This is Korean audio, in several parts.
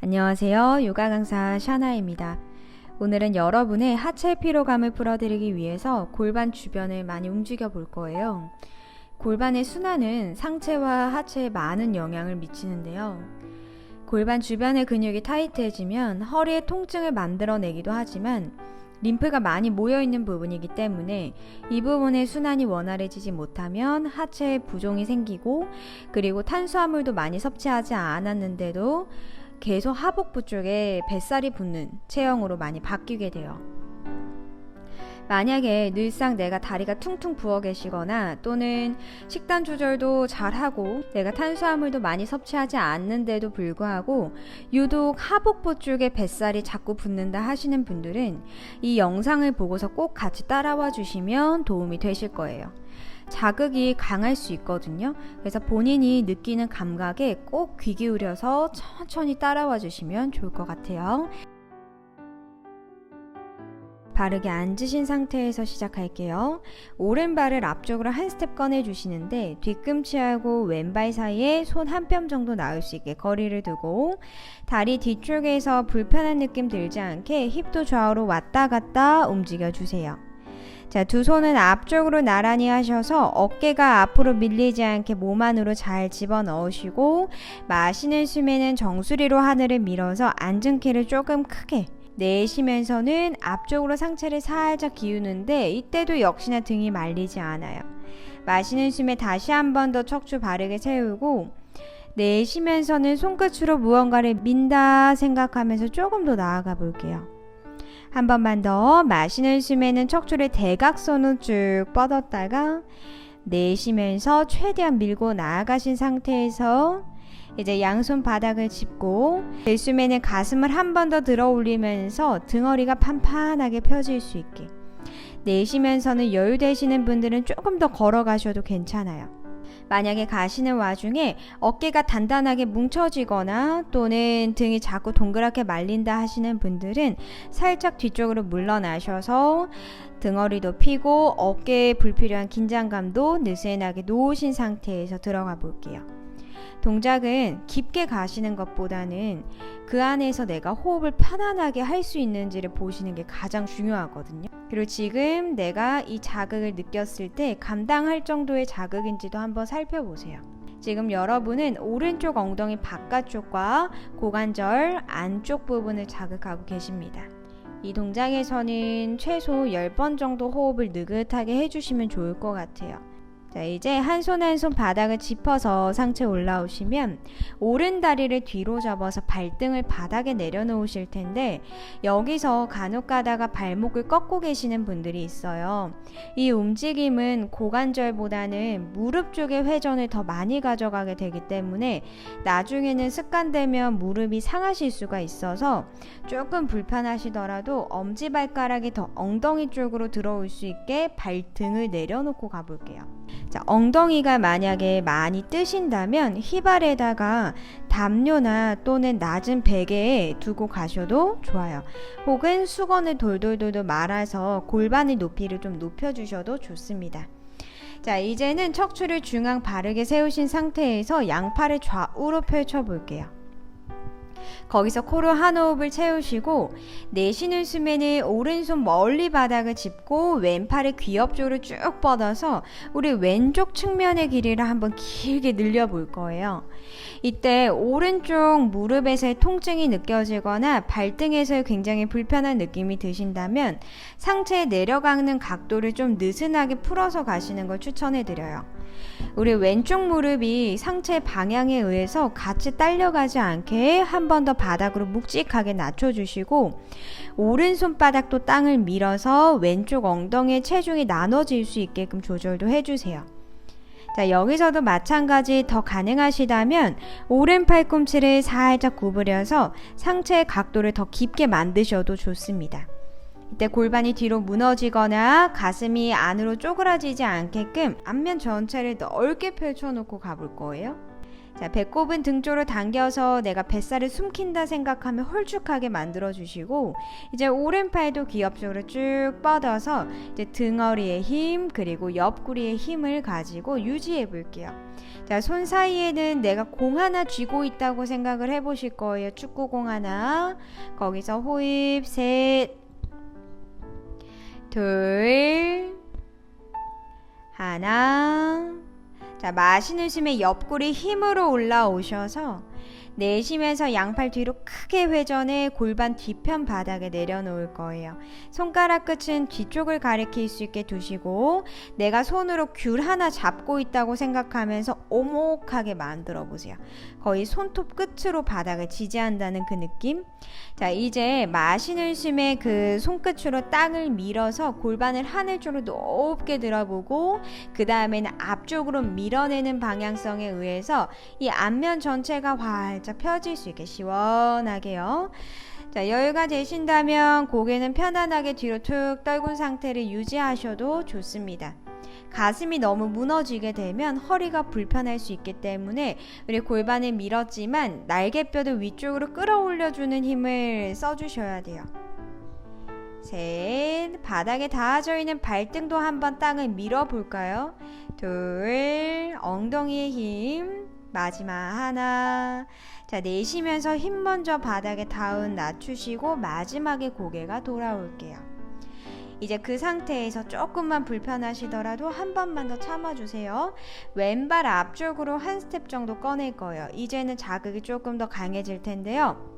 안녕하세요. 요가 강사 샤나입니다. 오늘은 여러분의 하체 피로감을 풀어드리기 위해서 골반 주변을 많이 움직여 볼 거예요. 골반의 순환은 상체와 하체에 많은 영향을 미치는데요. 골반 주변의 근육이 타이트해지면 허리의 통증을 만들어내기도 하지만 림프가 많이 모여있는 부분이기 때문에 이 부분의 순환이 원활해지지 못하면 하체에 부종이 생기고, 그리고 탄수화물도 많이 섭취하지 않았는데도 계속 하복부 쪽에 뱃살이 붙는 체형으로 많이 바뀌게 돼요. 만약에 늘상 내가 다리가 퉁퉁 부어 계시거나 또는 식단 조절도 잘하고 내가 탄수화물도 많이 섭취하지 않는데도 불구하고 유독 하복부 쪽에 뱃살이 자꾸 붙는다 하시는 분들은 이 영상을 보고서 꼭 같이 따라와 주시면 도움이 되실 거예요. 자극이 강할 수 있거든요. 그래서 본인이 느끼는 감각에 꼭 귀 기울여서 천천히 따라와 주시면 좋을 것 같아요. 바르게 앉으신 상태에서 시작할게요. 오른발을 앞쪽으로 한 스텝 꺼내주시는데 뒤꿈치하고 왼발 사이에 손 한 뼘 정도 나올 수 있게 거리를 두고, 다리 뒤쪽에서 불편한 느낌 들지 않게 힙도 좌우로 왔다 갔다 움직여주세요. 자, 두 손은 앞쪽으로 나란히 하셔서 어깨가 앞으로 밀리지 않게 몸 안으로 잘 집어넣으시고, 마시는 숨에는 정수리로 하늘을 밀어서 앉은 키를 조금 크게, 내쉬면서는 앞쪽으로 상체를 살짝 기우는데 이때도 역시나 등이 말리지 않아요. 마시는 숨에 다시 한 번 더 척추 바르게 세우고, 내쉬면서는 손끝으로 무언가를 민다 생각하면서 조금 더 나아가 볼게요. 한 번만 더. 마시는 숨에는 척추를 대각선으로 쭉 뻗었다가 내쉬면서 최대한 밀고 나아가신 상태에서 이제 양손 바닥을 짚고 들숨에는 가슴을 한 번 더 들어 올리면서 등허리가 판판하게 펴질 수 있게, 내쉬면서는 여유 되시는 분들은 조금 더 걸어가셔도 괜찮아요. 만약에 가시는 와중에 어깨가 단단하게 뭉쳐지거나 또는 등이 자꾸 동그랗게 말린다 하시는 분들은 살짝 뒤쪽으로 물러나셔서 등허리도 펴고 어깨에 불필요한 긴장감도 느슨하게 놓으신 상태에서 들어가 볼게요. 동작은 깊게 가시는 것보다는 그 안에서 내가 호흡을 편안하게 할 수 있는지를 보시는 게 가장 중요하거든요. 그리고 지금 내가 이 자극을 느꼈을 때 감당할 정도의 자극인지도 한번 살펴보세요. 지금 여러분은 오른쪽 엉덩이 바깥쪽과 고관절 안쪽 부분을 자극하고 계십니다. 이 동작에서는 최소 10번 정도 호흡을 느긋하게 해주시면 좋을 것 같아요. 자, 이제 한 손 한 손 바닥을 짚어서 상체 올라오시면 오른 다리를 뒤로 접어서 발등을 바닥에 내려놓으실 텐데, 여기서 간혹 가다가 발목을 꺾고 계시는 분들이 있어요. 이 움직임은 고관절보다는 무릎 쪽의 회전을 더 많이 가져가게 되기 때문에 나중에는 습관되면 무릎이 상하실 수가 있어서 조금 불편하시더라도 엄지발가락이 더 엉덩이 쪽으로 들어올 수 있게 발등을 내려놓고 가볼게요. 자, 엉덩이가 만약에 많이 뜨신다면 힙 아래에다가 담요나 또는 낮은 베개에 두고 가셔도 좋아요. 혹은 수건을 돌돌돌 말아서 골반의 높이를 좀 높여주셔도 좋습니다. 자, 이제는 척추를 중앙 바르게 세우신 상태에서 양팔을 좌우로 펼쳐볼게요. 거기서 코로 한 호흡을 채우시고, 내쉬는 숨에는 오른손 멀리 바닥을 짚고 왼팔을 귀 옆쪽으로 쭉 뻗어서 우리 왼쪽 측면의 길이를 한번 길게 늘려볼 거예요. 이때 오른쪽 무릎에서의 통증이 느껴지거나 발등에서 굉장히 불편한 느낌이 드신다면 상체에 내려가는 각도를 좀 느슨하게 풀어서 가시는 걸 추천해드려요. 우리 왼쪽 무릎이 상체 방향에 의해서 같이 딸려가지 않게 한 번 더 바닥으로 묵직하게 낮춰주시고, 오른손바닥도 땅을 밀어서 왼쪽 엉덩이의 체중이 나눠질 수 있게끔 조절도 해주세요. 자, 여기서도 마찬가지 더 가능하시다면 오른 팔꿈치를 살짝 구부려서 상체의 각도를 더 깊게 만드셔도 좋습니다. 이때 골반이 뒤로 무너지거나 가슴이 안으로 쪼그라지지 않게끔 앞면 전체를 넓게 펼쳐놓고 가볼 거예요. 자, 배꼽은 등 쪽으로 당겨서 내가 뱃살을 숨긴다 생각하면 홀쭉하게 만들어 주시고, 이제 오른팔도 기업적으로 쭉 뻗어서 이제 등허리의 힘 그리고 옆구리의 힘을 가지고 유지해 볼게요. 자, 손 사이에는 내가 공 하나 쥐고 있다고 생각을 해 보실 거예요. 축구공 하나. 거기서 호흡 셋, 둘, 하나. 자, 마시는 숨에 옆구리 힘으로 올라오셔서 내쉬면서 양팔 뒤로 크게 회전해 골반 뒤편 바닥에 내려놓을 거예요. 손가락 끝은 뒤쪽을 가리킬 수 있게 두시고 내가 손으로 귤 하나 잡고 있다고 생각하면서 오목하게 만들어 보세요. 거의 손톱 끝으로 바닥을 지지한다는 그 느낌. 자, 이제 마시는 숨에 그 손끝으로 땅을 밀어서 골반을 하늘 쪽으로 높게 들어보고 그 다음에는 앞쪽으로 밀어내는 방향성에 의해서 이 앞면 전체가 활짝 펴질 수 있게 시원하게요. 자, 여유가 되신다면 고개는 편안하게 뒤로 툭 떨군 상태를 유지하셔도 좋습니다. 가슴이 너무 무너지게 되면 허리가 불편할 수 있기 때문에 우리 골반을 밀었지만 날개뼈도 위쪽으로 끌어올려주는 힘을 써주셔야 돼요. 셋, 바닥에 닿아져 있는 발등도 한번 땅을 밀어볼까요? 둘, 엉덩이의 힘, 마지막 하나. 자, 내쉬면서 힘 먼저 바닥에 닿은 낮추시고 마지막에 고개가 돌아올게요. 이제 그 상태에서 조금만 불편하시더라도 한 번만 더 참아주세요. 왼발 앞쪽으로 한 스텝 정도 꺼낼 거예요. 이제는 자극이 조금 더 강해질 텐데요.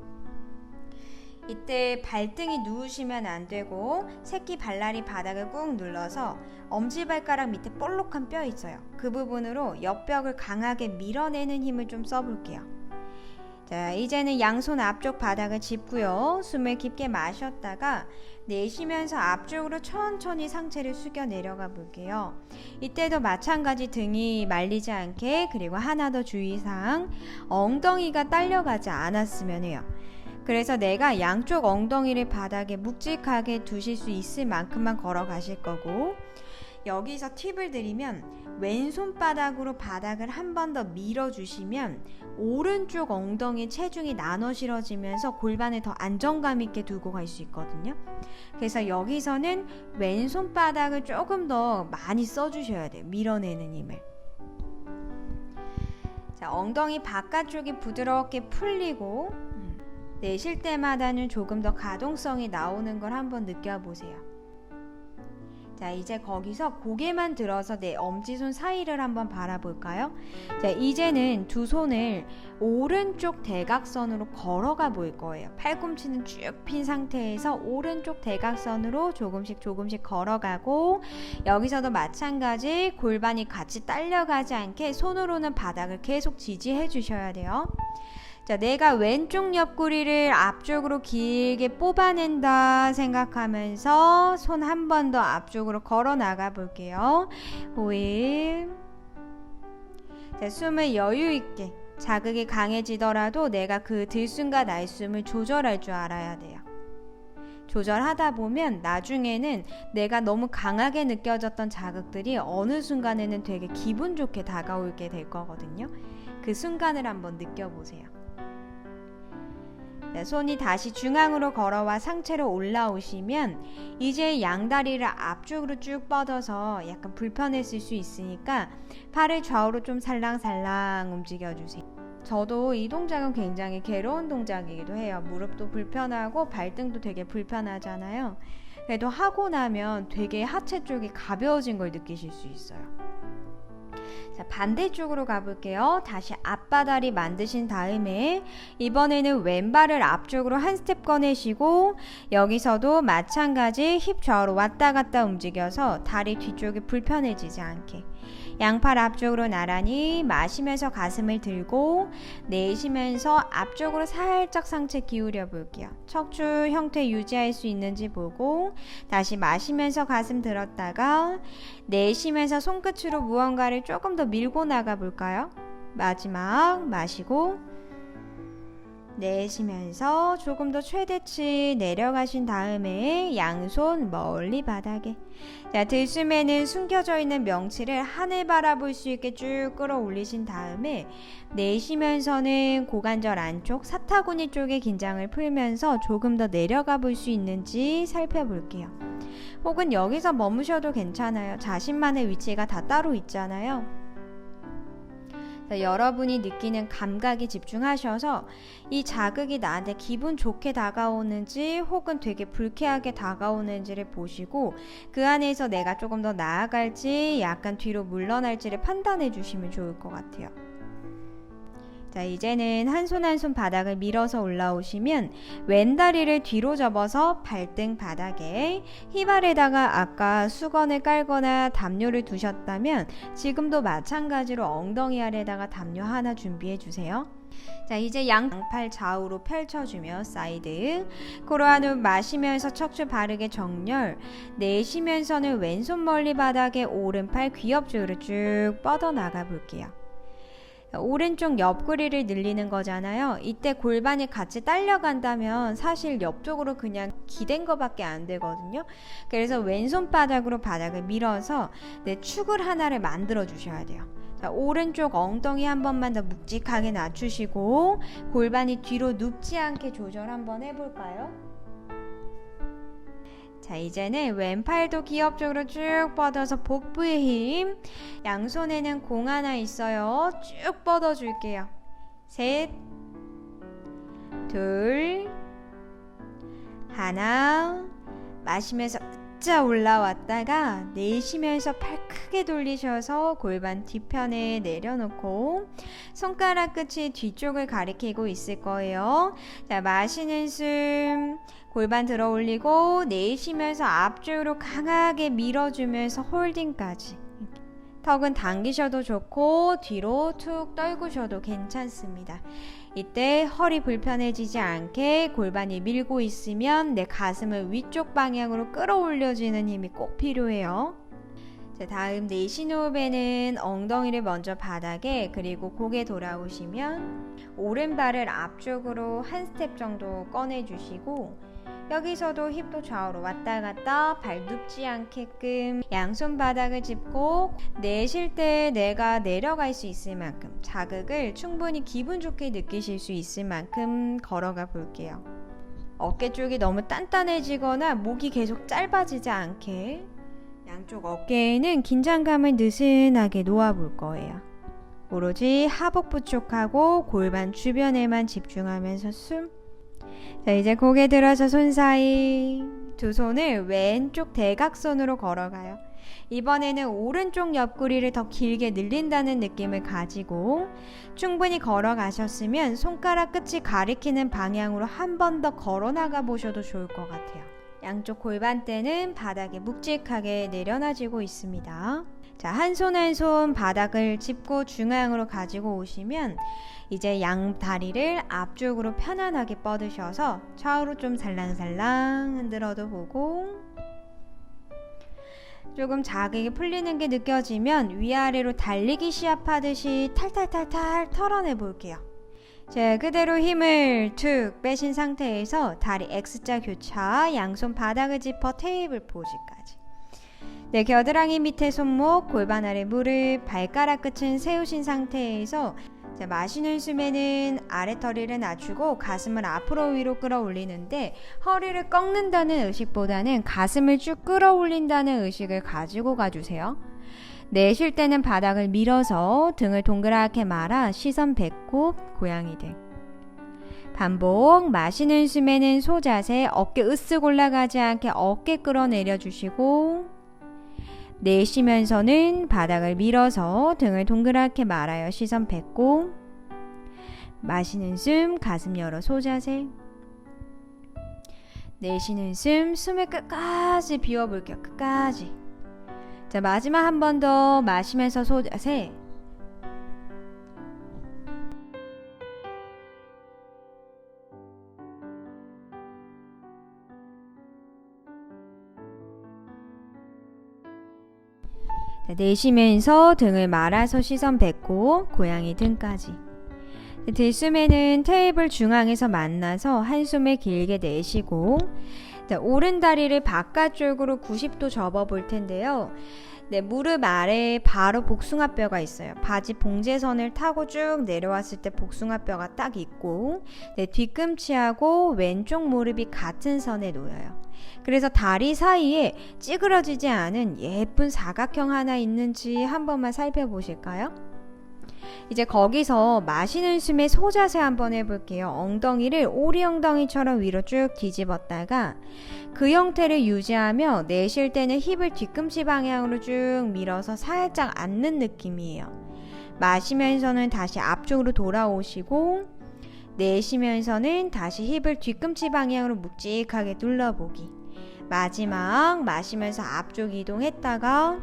이때 발등이 누우시면 안 되고 새끼 발날이 바닥을 꾹 눌러서 엄지발가락 밑에 볼록한 뼈 있어요. 그 부분으로 옆벽을 강하게 밀어내는 힘을 좀 써볼게요. 자, 이제는 양손 앞쪽 바닥을 짚고요. 숨을 깊게 마셨다가 내쉬면서 앞쪽으로 천천히 상체를 숙여 내려가 볼게요. 이때도 마찬가지 등이 말리지 않게, 그리고 하나 더 주의사항, 엉덩이가 딸려가지 않았으면 해요. 그래서 내가 양쪽 엉덩이를 바닥에 묵직하게 두실 수 있을 만큼만 걸어 가실 거고, 여기서 팁을 드리면 왼손바닥으로 바닥을 한 번 더 밀어주시면 오른쪽 엉덩이 체중이 나눠 실어지면서 골반을 더 안정감 있게 두고 갈 수 있거든요. 그래서 여기서는 왼손바닥을 조금 더 많이 써주셔야 돼요. 밀어내는 힘을. 자, 엉덩이 바깥쪽이 부드럽게 풀리고 내쉴 때마다는 조금 더 가동성이 나오는 걸 한번 느껴보세요. 자, 이제 거기서 고개만 들어서 내 엄지손 사이를 한번 바라볼까요? 자, 이제는 두 손을 오른쪽 대각선으로 걸어가 볼 거예요. 팔꿈치는 쭉 핀 상태에서 오른쪽 대각선으로 조금씩 걸어가고, 여기서도 마찬가지 골반이 같이 딸려가지 않게 손으로는 바닥을 계속 지지해 주셔야 돼요. 자, 내가 왼쪽 옆구리를 앞쪽으로 길게 뽑아낸다 생각하면서 손 한 번 더 앞쪽으로 걸어 나가 볼게요. 호흡. 자, 숨을 여유 있게, 자극이 강해지더라도 내가 그 들숨과 날숨을 조절할 줄 알아야 돼요. 조절하다 보면 나중에는 내가 너무 강하게 느껴졌던 자극들이 어느 순간에는 되게 기분 좋게 다가오게 될 거거든요. 그 순간을 한번 느껴보세요. 네, 손이 다시 중앙으로 걸어와 상체로 올라오시면 이제 양다리를 앞쪽으로 쭉 뻗어서 약간 불편했을 수 있으니까 팔을 좌우로 좀 살랑살랑 움직여주세요. 저도 이 동작은 굉장히 괴로운 동작이기도 해요. 무릎도 불편하고 발등도 되게 불편하잖아요. 그래도 하고 나면 되게 하체 쪽이 가벼워진 걸 느끼실 수 있어요. 자, 반대쪽으로 가볼게요. 다시 앞바다리 만드신 다음에 이번에는 왼발을 앞쪽으로 한 스텝 꺼내시고, 여기서도 마찬가지 힙 좌우로 왔다 갔다 움직여서 다리 뒤쪽이 불편해지지 않게 양팔 앞쪽으로 나란히 마시면서 가슴을 들고 내쉬면서 앞쪽으로 살짝 상체 기울여 볼게요. 척추 형태 유지할 수 있는지 보고 다시 마시면서 가슴 들었다가 내쉬면서 손끝으로 무언가를 조금 더 밀고 나가 볼까요? 마지막 마시고 내쉬면서 조금 더 최대치 내려가신 다음에 양손 멀리 바닥에. 자, 들숨에는 숨겨져 있는 명치를 하늘 바라볼 수 있게 쭉 끌어올리신 다음에 내쉬면서는 고관절 안쪽 사타구니 쪽의 긴장을 풀면서 조금 더 내려가 볼 수 있는지 살펴볼게요. 혹은 여기서 머무셔도 괜찮아요. 자신만의 위치가 다 따로 있잖아요. 자, 여러분이 느끼는 감각에 집중하셔서 이 자극이 나한테 기분 좋게 다가오는지 혹은 되게 불쾌하게 다가오는지를 보시고 그 안에서 내가 조금 더 나아갈지 약간 뒤로 물러날지를 판단해 주시면 좋을 것 같아요. 자, 이제는 한 손 한 손 바닥을 밀어서 올라오시면 왼다리를 뒤로 접어서 발등 바닥에, 힙 아래다가 아까 수건을 깔거나 담요를 두셨다면 지금도 마찬가지로 엉덩이 아래다가 담요 하나 준비해 주세요. 자, 이제 양팔 좌우로 펼쳐주며 사이드, 코로 한 호흡 마시면서 척추 바르게 정렬, 내쉬면서는 왼손 멀리 바닥에 오른팔 귀 옆쪽으로 쭉 뻗어나가 볼게요. 오른쪽 옆구리를 늘리는 거잖아요. 이때 골반이 같이 딸려간다면 사실 옆쪽으로 그냥 기댄 거밖에 안 되거든요. 그래서 왼손바닥으로 바닥을 밀어서 축을 하나를 만들어 주셔야 돼요. 자, 오른쪽 엉덩이 한 번만 더 묵직하게 낮추시고 골반이 뒤로 눕지 않게 조절 한번 해볼까요? 자, 이제는 왼팔도 귀 옆쪽으로 쭉 뻗어서 복부의 힘, 양손에는 공 하나 있어요. 쭉 뻗어줄게요. 셋, 둘, 하나. 마시면서 으짜 올라왔다가 내쉬면서 팔 크게 돌리셔서 골반 뒤편에 내려놓고 손가락 끝이 뒤쪽을 가리키고 있을 거예요. 자, 마시는 숨 골반 들어 올리고 내쉬면서 앞쪽으로 강하게 밀어주면서 홀딩까지. 턱은 당기셔도 좋고 뒤로 툭 떨구셔도 괜찮습니다. 이때 허리 불편해지지 않게 골반이 밀고 있으면 내 가슴을 위쪽 방향으로 끌어올려주는 힘이 꼭 필요해요. 자, 다음 내쉬는 호흡에는 엉덩이를 먼저 바닥에, 그리고 고개 돌아오시면 오른발을 앞쪽으로 한 스텝 정도 꺼내주시고 여기서도 힙도 좌우로 왔다 갔다 발 눕지 않게끔 양손 바닥을 짚고 내쉴 때 내가 내려갈 수 있을 만큼 자극을 충분히 기분 좋게 느끼실 수 있을 만큼 걸어가 볼게요. 어깨 쪽이 너무 단단해지거나 목이 계속 짧아지지 않게 양쪽 어깨에는 긴장감을 느슨하게 놓아볼 거예요. 오로지 하복부 쪽하고 골반 주변에만 집중하면서 숨. 자, 이제 고개 들어서 손 사이 두 손을 왼쪽 대각선으로 걸어가요. 이번에는 오른쪽 옆구리를 더 길게 늘린다는 느낌을 가지고 충분히 걸어가셨으면 손가락 끝이 가리키는 방향으로 한 번 더 걸어나가 보셔도 좋을 것 같아요. 양쪽 골반대는 바닥에 묵직하게 내려놔지고 있습니다. 자, 한 손 한 손 바닥을 짚고 중앙으로 가지고 오시면 이제 양 다리를 앞쪽으로 편안하게 뻗으셔서 좌우로 좀 살랑살랑 흔들어도 보고 조금 자극이 풀리는 게 느껴지면 위아래로 달리기 시합하듯이 탈탈탈탈 털어내 볼게요. 자, 그대로 힘을 툭 빼신 상태에서 다리 X자 교차, 양손 바닥을 짚어 테이블 포즈까지. 네, 겨드랑이 밑에 손목, 골반 아래 무릎, 발가락 끝은 세우신 상태에서 자, 마시는 숨에는 아래터리를 낮추고 가슴을 앞으로 위로 끌어올리는데 허리를 꺾는다는 의식보다는 가슴을 쭉 끌어올린다는 의식을 가지고 가주세요. 내쉴 때는 바닥을 밀어서 등을 동그랗게 말아 시선 배꼽, 고양이 등. 반복. 마시는 숨에는 소자세, 어깨 으쓱 올라가지 않게 어깨 끌어내려 주시고 내쉬면서는 바닥을 밀어서 등을 동그랗게 말아요. 시선 배꼽. 마시는 숨 가슴 열어 소자세. 내쉬는 숨 숨을 끝까지 비워볼게요. 끝까지. 자, 마지막 한 번 더 마시면서 소자세. 자, 내쉬면서 등을 말아서 시선 배꼽, 고양이 등까지. 들숨에는 테이블 중앙에서 만나서 한숨을 길게 내쉬고 자, 오른 다리를 바깥쪽으로 90도 접어 볼 텐데요. 네, 무릎 아래에 바로 복숭아뼈가 있어요. 바지 봉제선을 타고 쭉 내려왔을 때 복숭아뼈가 딱 있고 네, 뒤꿈치하고 왼쪽 무릎이 같은 선에 놓여요. 그래서 다리 사이에 찌그러지지 않은 예쁜 사각형 하나 있는지 한 번만 살펴보실까요? 이제 거기서 마시는 숨에 소자세 한번 해볼게요. 엉덩이를 오리 엉덩이처럼 위로 쭉 뒤집었다가 그 형태를 유지하며 내쉴 때는 힙을 뒤꿈치 방향으로 쭉 밀어서 살짝 앉는 느낌이에요. 마시면서는 다시 앞쪽으로 돌아오시고 내쉬면서는 다시 힙을 뒤꿈치 방향으로 묵직하게 눌러보기. 마지막 마시면서 앞쪽 이동했다가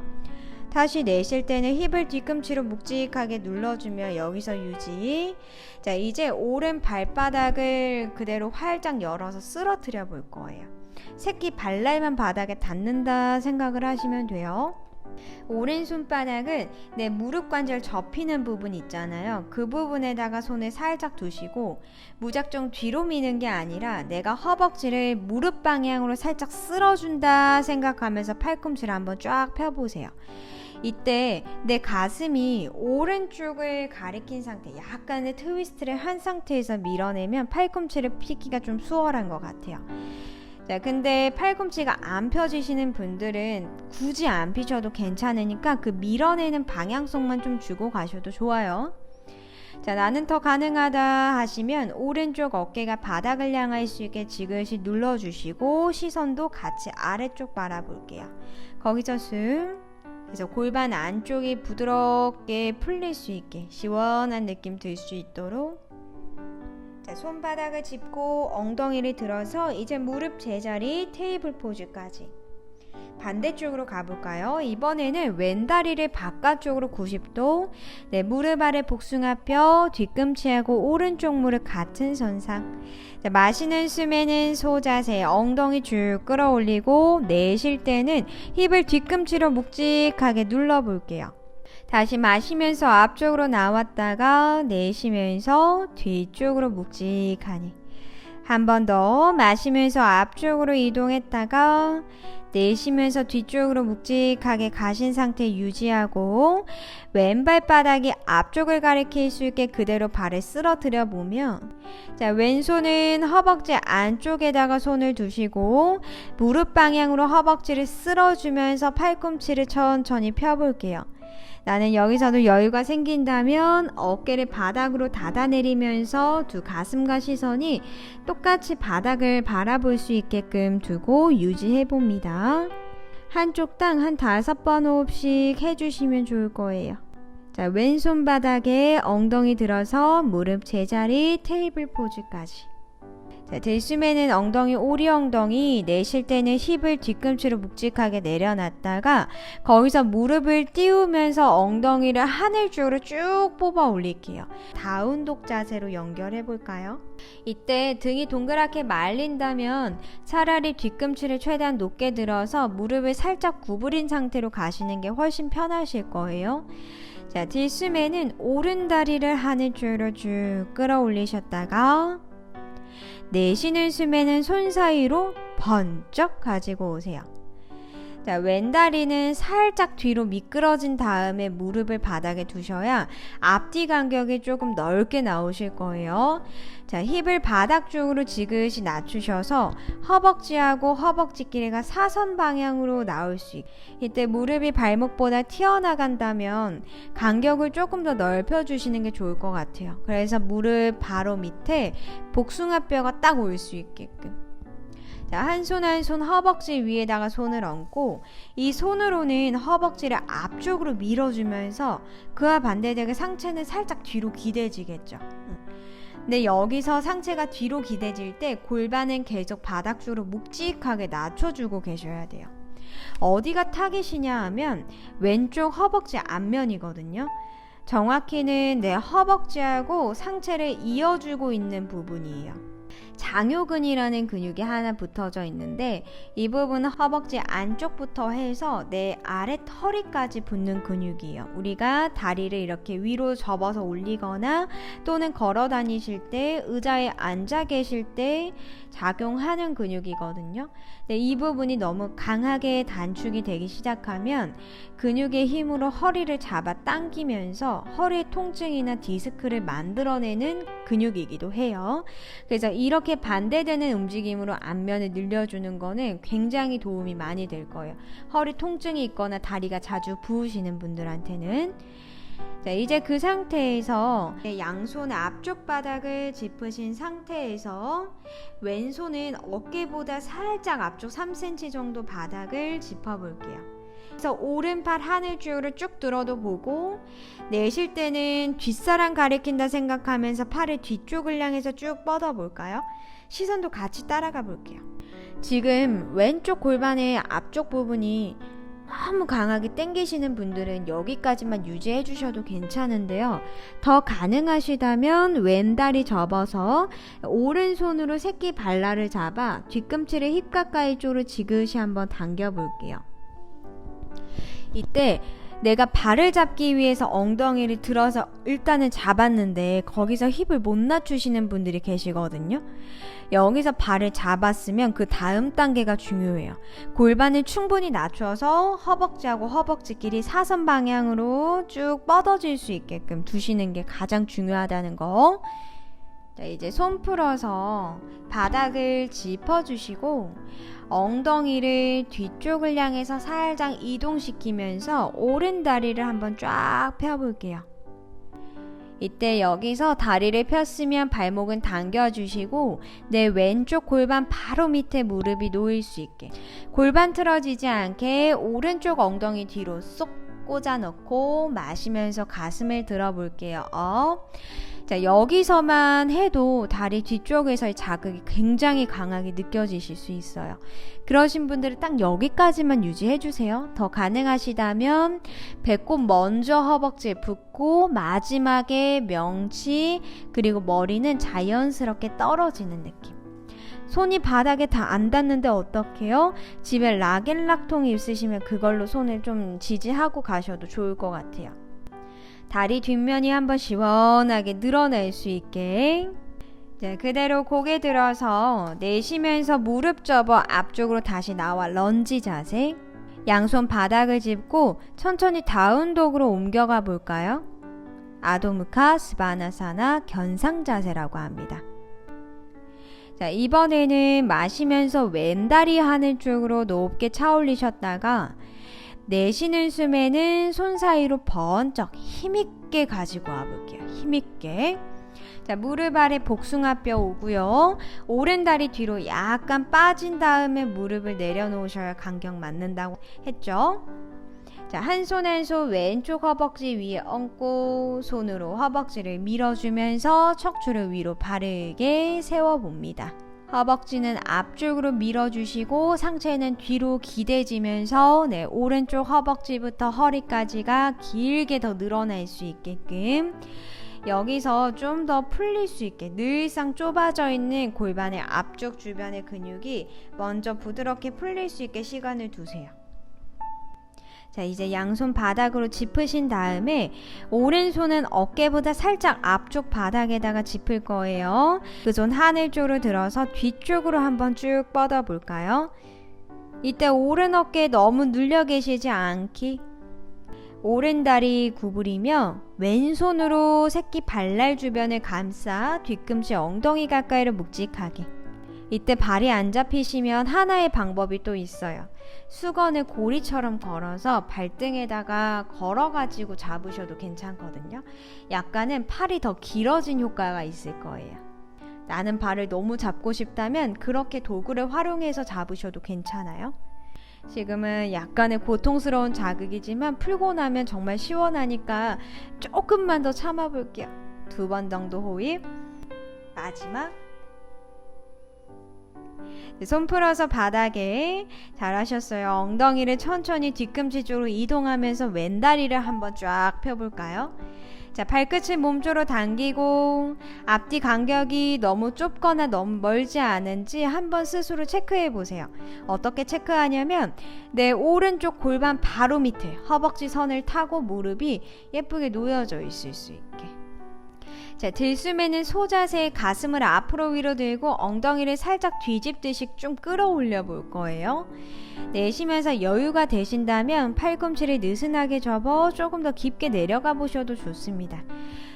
다시 내쉴 때는 힙을 뒤꿈치로 묵직하게 눌러주며 여기서 유지. 자, 이제 오른 발바닥을 그대로 활짝 열어서 쓰러뜨려 볼 거예요. 새끼 발날만 바닥에 닿는다 생각을 하시면 돼요. 오른 손바닥은 내 무릎 관절 접히는 부분 있잖아요. 그 부분에다가 손을 살짝 두시고 무작정 뒤로 미는 게 아니라 내가 허벅지를 무릎 방향으로 살짝 쓸어준다 생각하면서 팔꿈치를 한번 쫙 펴보세요. 이때 내 가슴이 오른쪽을 가리킨 상태, 약간의 트위스트를 한 상태에서 밀어내면 팔꿈치를 펴기가 좀 수월한 것 같아요. 자, 근데 팔꿈치가 안 펴지시는 분들은 굳이 안 피셔도 괜찮으니까 그 밀어내는 방향성만 좀 주고 가셔도 좋아요. 자, 나는 더 가능하다 하시면 오른쪽 어깨가 바닥을 향할 수 있게 지그시 눌러주시고 시선도 같이 아래쪽 바라볼게요. 거기서 숨. 그래서 골반 안쪽이 부드럽게 풀릴 수 있게 시원한 느낌 들 수 있도록 자, 손바닥을 짚고 엉덩이를 들어서 이제 무릎 제자리 테이블 포즈까지 반대쪽으로 가볼까요? 이번에는 왼다리를 바깥쪽으로 90도 네, 무릎 아래 복숭아뼈 뒤꿈치하고 오른쪽 무릎 같은 선상 자, 마시는 숨에는 소자세 엉덩이 쭉 끌어올리고 내쉴 때는 힙을 뒤꿈치로 묵직하게 눌러볼게요. 다시 마시면서 앞쪽으로 나왔다가 내쉬면서 뒤쪽으로 묵직하니 한 번 더 마시면서 앞쪽으로 이동했다가 내쉬면서 뒤쪽으로 묵직하게 가신 상태 유지하고 왼발바닥이 앞쪽을 가리킬 수 있게 그대로 발을 쓰러뜨려 보면 자, 왼손은 허벅지 안쪽에다가 손을 두시고 무릎 방향으로 허벅지를 쓸어주면서 팔꿈치를 천천히 펴볼게요. 나는 여기서도 여유가 생긴다면 어깨를 바닥으로 닫아내리면서 두 가슴과 시선이 똑같이 바닥을 바라볼 수 있게끔 두고 유지해봅니다. 한쪽당 한 5번 호흡씩 해주시면 좋을 거예요. 자, 왼손 바닥에 엉덩이 들어서 무릎 제자리 테이블 포즈까지. 자, 들숨에는 엉덩이 오리 엉덩이 내쉴 때는 힙을 뒤꿈치로 묵직하게 내려놨다가 거기서 무릎을 띄우면서 엉덩이를 하늘 쪽으로 쭉 뽑아 올릴게요. 다운독 자세로 연결해 볼까요? 이때 등이 동그랗게 말린다면 차라리 뒤꿈치를 최대한 높게 들어서 무릎을 살짝 구부린 상태로 가시는 게 훨씬 편하실 거예요. 자, 들숨에는 오른 다리를 하늘 쪽으로 쭉 끌어올리셨다가 내쉬는 숨에는 손 사이로 번쩍 가지고 오세요. 자, 왼다리는 살짝 뒤로 미끄러진 다음에 무릎을 바닥에 두셔야 앞뒤 간격이 조금 넓게 나오실 거예요. 자, 힙을 바닥 쪽으로 지그시 낮추셔서 허벅지하고 허벅지 길이가 사선 방향으로 나올 수 있게 이때 무릎이 발목보다 튀어나간다면 간격을 조금 더 넓혀주시는 게 좋을 것 같아요. 그래서 무릎 바로 밑에 복숭아뼈가 딱 올 수 있게끔 한 손 한 손 허벅지 위에다가 손을 얹고 이 손으로는 허벅지를 앞쪽으로 밀어주면서 그와 반대되게 상체는 살짝 뒤로 기대지겠죠. 근데 여기서 상체가 뒤로 기대질 때 골반은 계속 바닥 쪽으로 묵직하게 낮춰주고 계셔야 돼요. 어디가 타깃이냐 하면 왼쪽 허벅지 앞면이거든요. 정확히는 내 허벅지하고 상체를 이어주고 있는 부분이에요. 장요근이라는 근육이 하나 붙어져 있는데 이 부분은 허벅지 안쪽부터 해서 내 아래 허리까지 붙는 근육이에요. 우리가 다리를 이렇게 위로 접어서 올리거나 또는 걸어 다니실 때, 의자에 앉아 계실 때 작용하는 근육이거든요. 근데 이 부분이 너무 강하게 단축이 되기 시작하면 근육의 힘으로 허리를 잡아 당기면서 허리 통증이나 디스크를 만들어내는 근육이기도 해요. 그래서 이렇게 반대되는 움직임으로 안면을 늘려주는 거는 굉장히 도움이 많이 될 거예요. 허리 통증이 있거나 다리가 자주 부으시는 분들한테는. 자, 이제 그 상태에서 양손 앞쪽 바닥을 짚으신 상태에서 왼손은 어깨보다 살짝 앞쪽 3cm 정도 바닥을 짚어볼게요. 그래서 오른팔 하늘 쪽으로 쭉 들어도 보고, 내쉴 때는 뒷사람 가리킨다 생각하면서 팔을 뒤쪽을 향해서 쭉 뻗어볼까요? 시선도 같이 따라가 볼게요. 지금 왼쪽 골반의 앞쪽 부분이 너무 강하게 당기시는 분들은 여기까지만 유지해 주셔도 괜찮은데요. 더 가능하시다면 왼다리 접어서 오른손으로 새끼 발라를 잡아 뒤꿈치를 힙 가까이 쪽으로 지그시 한번 당겨 볼게요. 이때 내가 발을 잡기 위해서 엉덩이를 들어서 일단은 잡았는데 거기서 힙을 못 낮추시는 분들이 계시거든요. 여기서 발을 잡았으면 그 다음 단계가 중요해요. 골반을 충분히 낮춰서 허벅지하고 허벅지끼리 사선 방향으로 쭉 뻗어질 수 있게끔 두시는 게 가장 중요하다는 거. 자, 이제 손 풀어서 바닥을 짚어주시고 엉덩이를 뒤쪽을 향해서 살짝 이동시키면서 오른 다리를 한번 쫙 펴볼게요. 이때 여기서 다리를 폈으면 발목은 당겨주시고 내 왼쪽 골반 바로 밑에 무릎이 놓일 수 있게, 골반 틀어지지 않게 오른쪽 엉덩이 뒤로 쏙 꽂아 넣고 마시면서 가슴을 들어볼게요. 자, 여기서만 해도 다리 뒤쪽에서의 자극이 굉장히 강하게 느껴지실 수 있어요. 그러신 분들은 딱 여기까지만 유지해주세요. 더 가능하시다면 배꼽 먼저 허벅지에 붙고 마지막에 명치 그리고 머리는 자연스럽게 떨어지는 느낌. 손이 바닥에 다 안 닿는데 어떡해요? 집에 락앤락통이 있으시면 그걸로 손을 좀 지지하고 가셔도 좋을 것 같아요. 다리 뒷면이 한번 시원하게 늘어날 수 있게. 자, 그대로 고개 들어서 내쉬면서 무릎 접어 앞쪽으로 다시 나와 런지 자세. 양손 바닥을 짚고 천천히 다운독으로 옮겨가 볼까요? 아도무카 스바나사나 견상 자세라고 합니다. 자, 이번에는 마시면서 왼다리 하늘 쪽으로 높게 차 올리셨다가 내쉬는 숨에는 손 사이로 번쩍 힘있게 가지고 와볼게요. 힘있게. 자, 무릎 아래 복숭아뼈 오고요. 오른다리 뒤로 약간 빠진 다음에 무릎을 내려놓으셔야 간격 맞는다고 했죠. 자, 한 손 한 손 왼쪽 허벅지 위에 얹고 손으로 허벅지를 밀어주면서 척추를 위로 바르게 세워봅니다. 허벅지는 앞쪽으로 밀어주시고 상체는 뒤로 기대지면서 오른쪽 허벅지부터 허리까지가 길게 더 늘어날 수 있게끔, 여기서 좀 더 풀릴 수 있게 늘상 좁아져 있는 골반의 앞쪽 주변의 근육이 먼저 부드럽게 풀릴 수 있게 시간을 두세요. 자, 이제 양손 바닥으로 짚으신 다음에 오른손은 어깨보다 살짝 앞쪽 바닥에다가 짚을 거예요. 그 손 하늘 쪽으로 들어서 뒤쪽으로 한번 쭉 뻗어 볼까요? 이때 오른 어깨에 너무 눌려 계시지 않기. 오른 다리 구부리며 왼손으로 새끼 발날 주변을 감싸 뒤꿈치 엉덩이 가까이로 묵직하게. 이때 발이 안 잡히시면 하나의 방법이 또 있어요. 수건을 고리처럼 걸어서 발등에다가 걸어가지고 잡으셔도 괜찮거든요. 약간은 팔이 더 길어진 효과가 있을 거예요. 나는 발을 너무 잡고 싶다면 그렇게 도구를 활용해서 잡으셔도 괜찮아요. 지금은 약간의 고통스러운 자극이지만 풀고 나면 정말 시원하니까 조금만 더 참아볼게요. 2번 정도 호흡. 마지막. 손 풀어서 바닥에. 잘하셨어요. 엉덩이를 천천히 뒤꿈치 쪽으로 이동하면서 왼다리를 한번 쫙 펴볼까요? 자, 발끝을 몸쪽으로 당기고 앞뒤 간격이 너무 좁거나 너무 멀지 않은지 한번 스스로 체크해 보세요. 어떻게 체크하냐면 내 오른쪽 골반 바로 밑에 허벅지 선을 타고 무릎이 예쁘게 놓여져 있을 수 있게. 자, 들숨에는 소자세에 가슴을 앞으로 위로 들고 엉덩이를 살짝 뒤집듯이 좀 끌어올려 볼 거예요. 내쉬면서 여유가 되신다면 팔꿈치를 느슨하게 접어 조금 더 깊게 내려가 보셔도 좋습니다.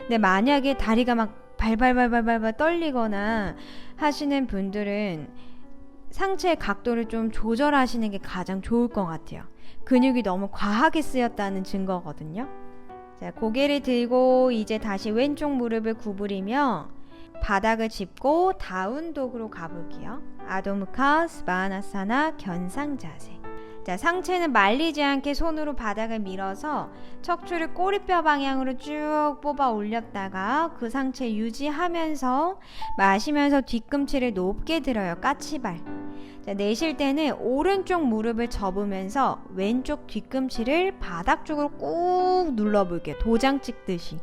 근데 만약에 다리가 막 발발발발발 떨리거나 하시는 분들은 상체의 각도를 좀 조절하시는 게 가장 좋을 것 같아요. 근육이 너무 과하게 쓰였다는 증거거든요. 자, 고개를 들고 이제 다시 왼쪽 무릎을 구부리며 바닥을 짚고 다운독으로 가볼게요. 아도무카 스바나사나 견상 자세. 자, 상체는 말리지 않게 손으로 바닥을 밀어서 척추를 꼬리뼈 방향으로 쭉 뽑아 올렸다가 그 상체 유지하면서 마시면서 뒤꿈치를 높게 들어요. 까치발. 자, 내쉴 때는 오른쪽 무릎을 접으면서 왼쪽 뒤꿈치를 바닥 쪽으로 꾹 눌러볼게요. 도장 찍듯이.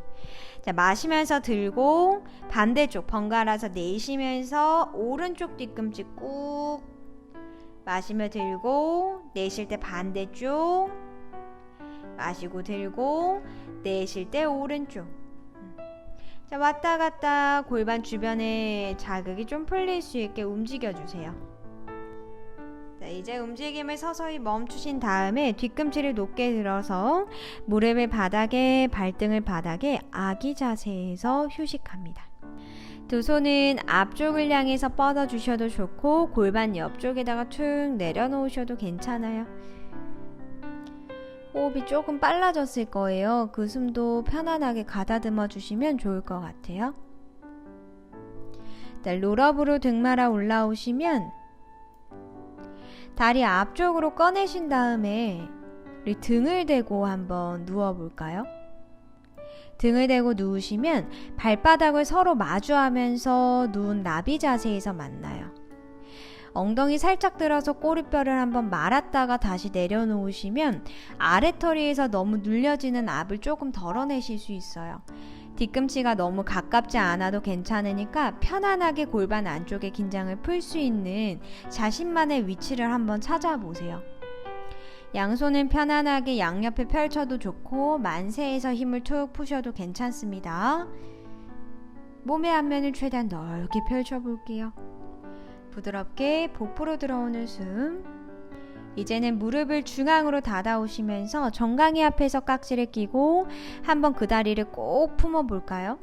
자, 마시면서 들고 반대쪽 번갈아서 내쉬면서 오른쪽 뒤꿈치 꾹 마시며 들고 내쉴 때 반대쪽 마시고 들고 내쉴 때 오른쪽. 자, 왔다 갔다 골반 주변에 자극이 좀 풀릴 수 있게 움직여주세요. 자, 이제 움직임을 서서히 멈추신 다음에 뒤꿈치를 높게 들어서 무릎을 바닥에 발등을 바닥에 아기 자세에서 휴식합니다. 두 손은 앞쪽을 향해서 뻗어주셔도 좋고 골반 옆쪽에다가 툭 내려놓으셔도 괜찮아요. 호흡이 조금 빨라졌을 거예요. 그 숨도 편안하게 가다듬어 주시면 좋을 것 같아요. 롤업으로 등 말아 올라오시면 다리 앞쪽으로 꺼내신 다음에 우리 등을 대고 한번 누워볼까요? 등을 대고 누우시면 발바닥을 서로 마주하면서 누운 나비 자세에서 만나요. 엉덩이 살짝 들어서 꼬리뼈를 한번 말았다가 다시 내려놓으시면 아래터리에서 너무 눌려지는 압을 조금 덜어내실 수 있어요. 뒤꿈치가 너무 가깝지 않아도 괜찮으니까 편안하게 골반 안쪽에 긴장을 풀 수 있는 자신만의 위치를 한번 찾아보세요. 양손은 편안하게 양옆에 펼쳐도 좋고 만세에서 힘을 툭 푸셔도 괜찮습니다. 몸의 앞면을 최대한 넓게 펼쳐볼게요. 부드럽게 복부로 들어오는 숨. 이제는 무릎을 중앙으로 닫아오시면서 정강이 앞에서 깍지를 끼고 한번 그 다리를 꼭 품어볼까요?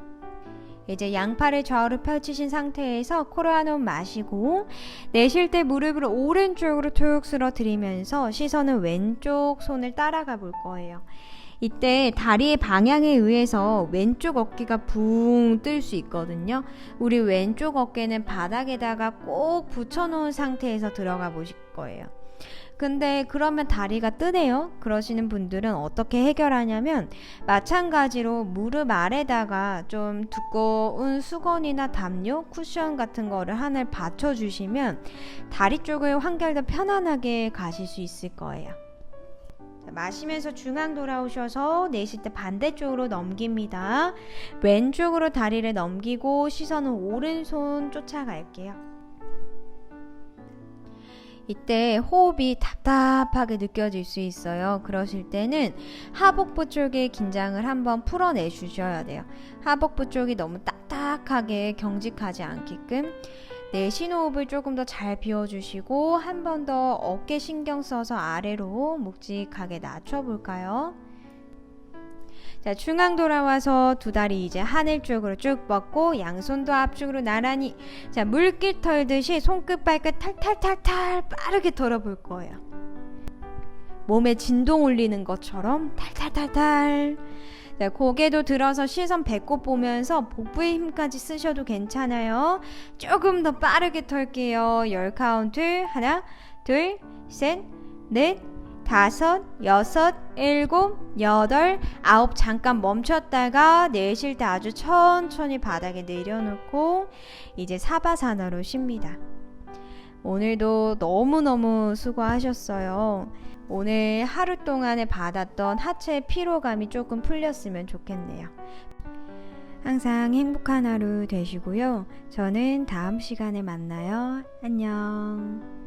이제 양팔을 좌우로 펼치신 상태에서 코로 한 호흡 마시고 내쉴 때 무릎을 오른쪽으로 툭 쓸어들이면서 시선은 왼쪽 손을 따라가 볼 거예요. 이때 다리의 방향에 의해서 왼쪽 어깨가 붕 뜰 수 있거든요. 우리 왼쪽 어깨는 바닥에다가 꼭 붙여놓은 상태에서 들어가 보실 거예요. 근데 그러면 다리가 뜨네요. 그러시는 분들은 어떻게 해결하냐면 마찬가지로 무릎 아래다가 좀 두꺼운 수건이나 담요, 쿠션 같은 거를 하나 받쳐주시면 다리 쪽을 한결 더 편안하게 가실 수 있을 거예요. 자, 마시면서 중앙 돌아오셔서 내쉴 때 반대쪽으로 넘깁니다. 왼쪽으로 다리를 넘기고 시선은 오른손 쫓아갈게요. 이때 호흡이 답답하게 느껴질 수 있어요. 그러실 때는 하복부 쪽에 긴장을 한번 풀어내 주셔야 돼요. 하복부 쪽이 너무 딱딱하게 경직하지 않게끔 내쉬는 호흡을 조금 더 잘 비워주시고 한 번 더 어깨 신경 써서 아래로 묵직하게 낮춰볼까요? 자, 중앙 돌아와서 두 다리 이제 하늘 쪽으로 쭉 뻗고 양손도 앞쪽으로 나란히. 자, 물길 털듯이 손끝 발끝 탈탈탈탈 빠르게 털어볼 거예요. 몸에 진동 올리는 것처럼 탈탈탈탈. 자, 고개도 들어서 시선 배꼽 보면서 복부의 힘까지 쓰셔도 괜찮아요. 조금 더 빠르게 털게요. 10카운트. 하나, 둘, 셋, 넷, 다섯, 여섯, 일곱, 여덟, 아홉. 잠깐 멈췄다가 내쉴 때 아주 천천히 바닥에 내려놓고 이제 사바사나로 쉽니다. 오늘도 너무너무 수고하셨어요. 오늘 하루 동안에 받았던 하체의 피로감이 조금 풀렸으면 좋겠네요. 항상 행복한 하루 되시고요. 저는 다음 시간에 만나요. 안녕.